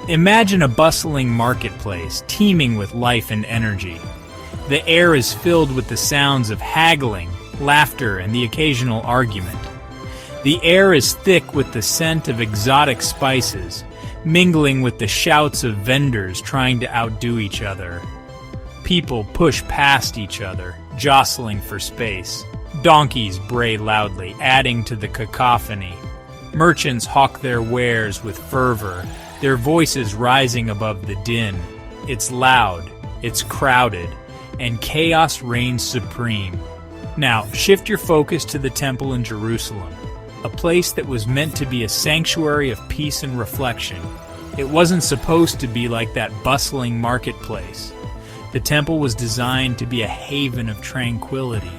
Imagine a bustling marketplace, teeming with life and energy. The air is filled with the sounds of haggling, laughter, and the occasional argument. The air is thick with the scent of exotic spices, mingling with the shouts of vendors trying to outdo each other. People push past each other, jostling for space. Donkeys bray loudly, adding to the cacophony. Merchants hawk their wares with fervor, their voices rising above the din. It's loud, it's crowded, and chaos reigns supreme. Now, shift your focus to the temple in Jerusalem, a place that was meant to be a sanctuary of peace and reflection. It wasn't supposed to be like that bustling marketplace. The temple was designed to be a haven of tranquility.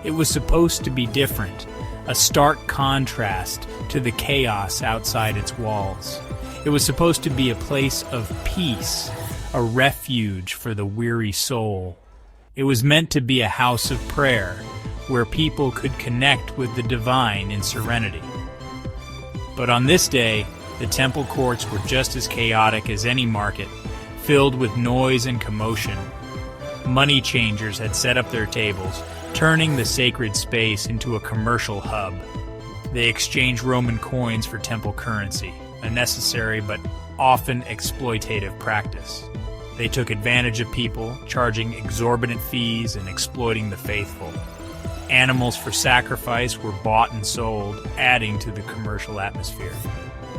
It was supposed to be different, a stark contrast to the chaos outside its walls. It was supposed to be a place of peace, a refuge for the weary soul. It was meant to be a house of prayer, where people could connect with the divine in serenity. But on this day, the temple courts were just as chaotic as any market, filled with noise and commotion. Money changers had set up their tables, turning the sacred space into a commercial hub. They exchanged Roman coins for temple currency, a necessary but often exploitative practice. They took advantage of people, charging exorbitant fees and exploiting the faithful. Animals for sacrifice were bought and sold, adding to the commercial atmosphere.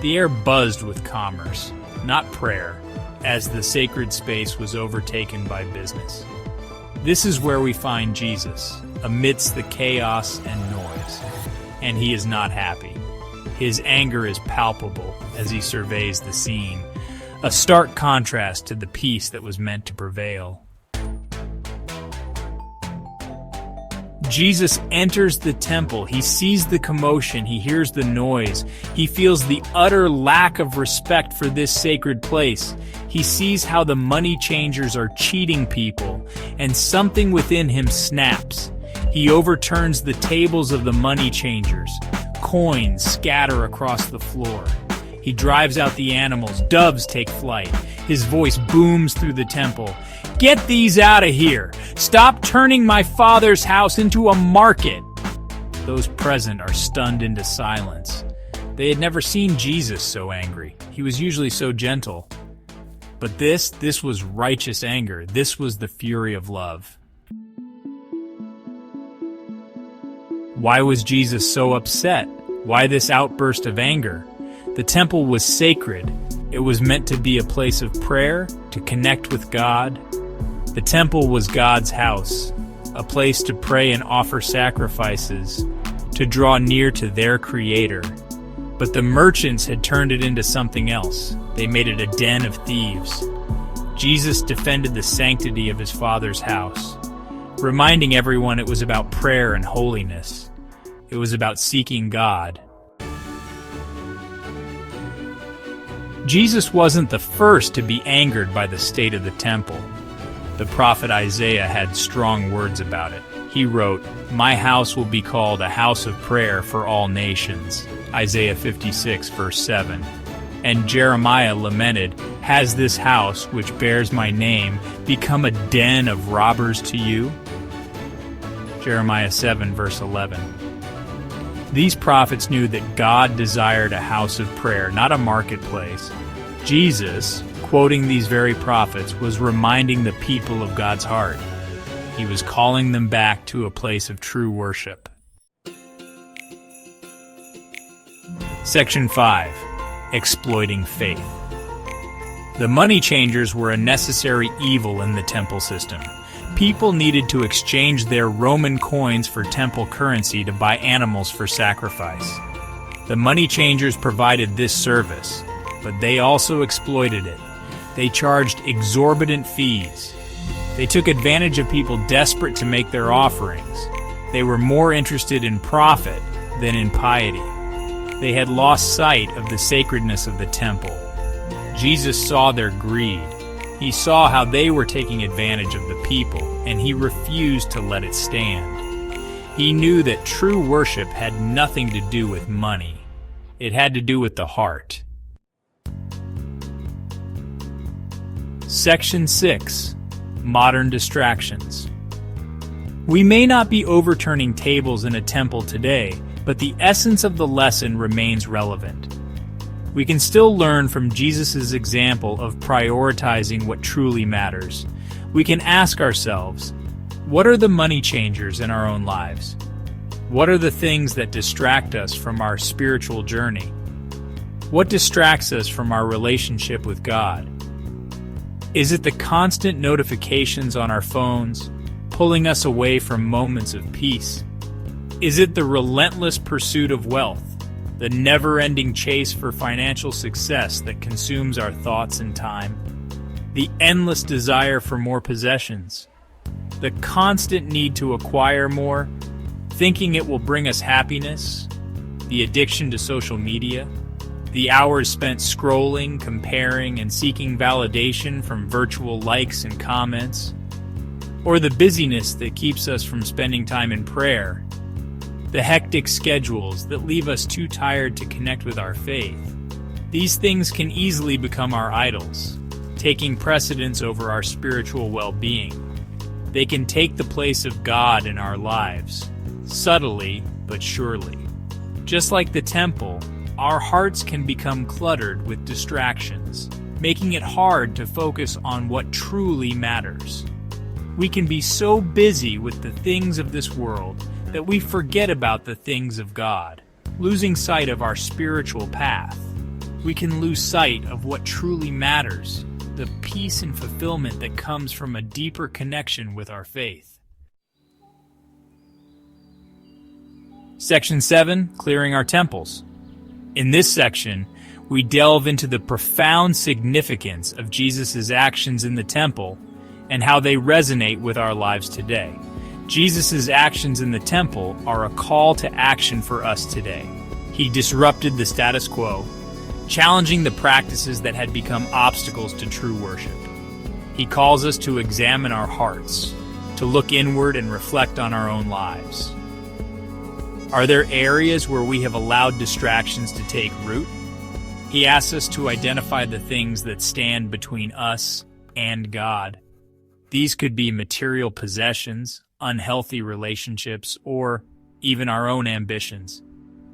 The air buzzed with commerce, not prayer, as the sacred space was overtaken by business. This is where we find Jesus, amidst the chaos and noise. And he is not happy. His anger is palpable as he surveys the scene, a stark contrast to the peace that was meant to prevail. Jesus enters the temple. He sees the commotion. He hears the noise. He feels the utter lack of respect for this sacred place. He sees how the money changers are cheating people, and something within him snaps. He overturns the tables of the money changers. Coins scatter across the floor. He drives out the animals. Doves take flight. His voice booms through the temple. "Get these out of here! Stop turning my Father's house into a market!" Those present are stunned into silence. They had never seen Jesus so angry. He was usually so gentle. But this was righteous anger. This was the fury of love. Why was Jesus so upset? Why this outburst of anger? The temple was sacred. It was meant to be a place of prayer, to connect with God. The temple was God's house, a place to pray and offer sacrifices, to draw near to their Creator. But the merchants had turned it into something else. They made it a den of thieves. Jesus defended the sanctity of his Father's house, reminding everyone it was about prayer and holiness. It was about seeking God. Jesus wasn't the first to be angered by the state of the temple. The prophet Isaiah had strong words about it. He wrote, "My house will be called a house of prayer for all nations." Isaiah 56, verse 7. And Jeremiah lamented, "Has this house, which bears my name, become a den of robbers to you?" Jeremiah 7, verse 11. These prophets knew that God desired a house of prayer, not a marketplace. Jesus, quoting these very prophets, was reminding the people of God's heart. He was calling them back to a place of true worship. Section 5. Exploiting faith. The money changers were a necessary evil in the temple system. People needed to exchange their Roman coins for temple currency to buy animals for sacrifice. The money changers provided this service, but they also exploited it. They charged exorbitant fees. They took advantage of people desperate to make their offerings. They were more interested in profit than in piety. They had lost sight of the sacredness of the temple. Jesus saw their greed. He saw how they were taking advantage of the people, and he refused to let it stand. He knew that true worship had nothing to do with money. It had to do with the heart. Section 6. Modern Distractions. We may not be overturning tables in a temple today, but the essence of the lesson remains relevant. We can still learn from Jesus' example of prioritizing what truly matters. We can ask ourselves, what are the money changers in our own lives? What are the things that distract us from our spiritual journey? What distracts us from our relationship with God? Is it the constant notifications on our phones, pulling us away from moments of peace? Is it the relentless pursuit of wealth, the never-ending chase for financial success that consumes our thoughts and time? The endless desire for more possessions? The constant need to acquire more, thinking it will bring us happiness? The addiction to social media? The hours spent scrolling, comparing, and seeking validation from virtual likes and comments? Or the busyness that keeps us from spending time in prayer? The hectic schedules that leave us too tired to connect with our faith? These things can easily become our idols, taking precedence over our spiritual well-being. They can take the place of God in our lives, subtly but surely. Just like the temple, our hearts can become cluttered with distractions, making it hard to focus on what truly matters. We can be so busy with the things of this world that we forget about the things of God, losing sight of our spiritual path. We can lose sight of what truly matters, the peace and fulfillment that comes from a deeper connection with our faith. Section 7. Clearing our temples. In this section, we delve into the profound significance of Jesus' actions in the temple and how they resonate with our lives today. Jesus' actions in the temple are a call to action for us today. He disrupted the status quo, challenging the practices that had become obstacles to true worship. He calls us to examine our hearts, to look inward and reflect on our own lives. Are there areas where we have allowed distractions to take root? He asks us to identify the things that stand between us and God. These could be material possessions, unhealthy relationships, or even our own ambitions.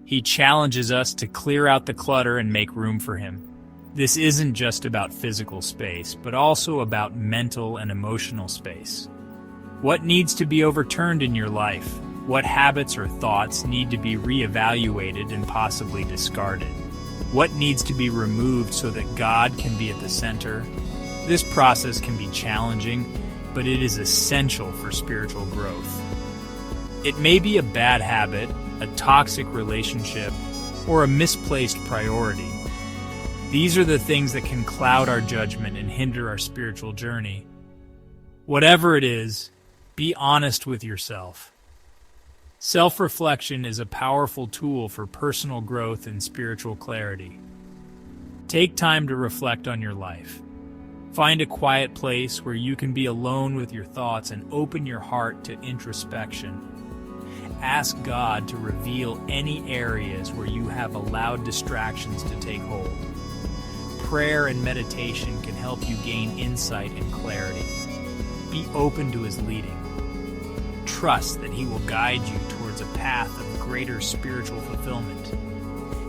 He challenges us to clear out the clutter and make room for Him. This isn't just about physical space, but also about mental and emotional space. What needs to be overturned in your life? What habits or thoughts need to be reevaluated and possibly discarded? What needs to be removed so that God can be at the center? This process can be challenging, but it is essential for spiritual growth. It may be a bad habit, a toxic relationship, or a misplaced priority. These are the things that can cloud our judgment and hinder our spiritual journey. Whatever it is, be honest with yourself. Self-reflection is a powerful tool for personal growth and spiritual clarity. Take time to reflect on your life. Find a quiet place where you can be alone with your thoughts and open your heart to introspection. Ask God to reveal any areas where you have allowed distractions to take hold. Prayer and meditation can help you gain insight and clarity. Be open to His leading. Trust that He will guide you towards a path of greater spiritual fulfillment.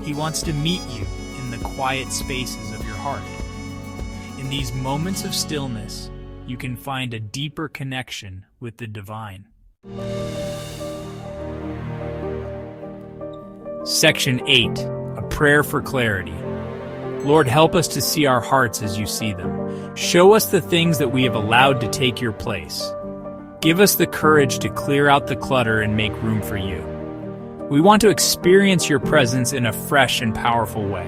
He wants to meet you in the quiet spaces of your heart. In these moments of stillness, you can find a deeper connection with the divine. Section 8. A prayer for clarity. Lord, help us to see our hearts as you see them. Show us the things that we have allowed to take your place. Give us the courage to clear out the clutter and make room for you. We want to experience your presence in a fresh and powerful way.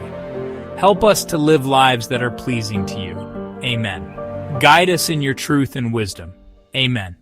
Help us to live lives that are pleasing to you. Amen. Guide us in your truth and wisdom. Amen.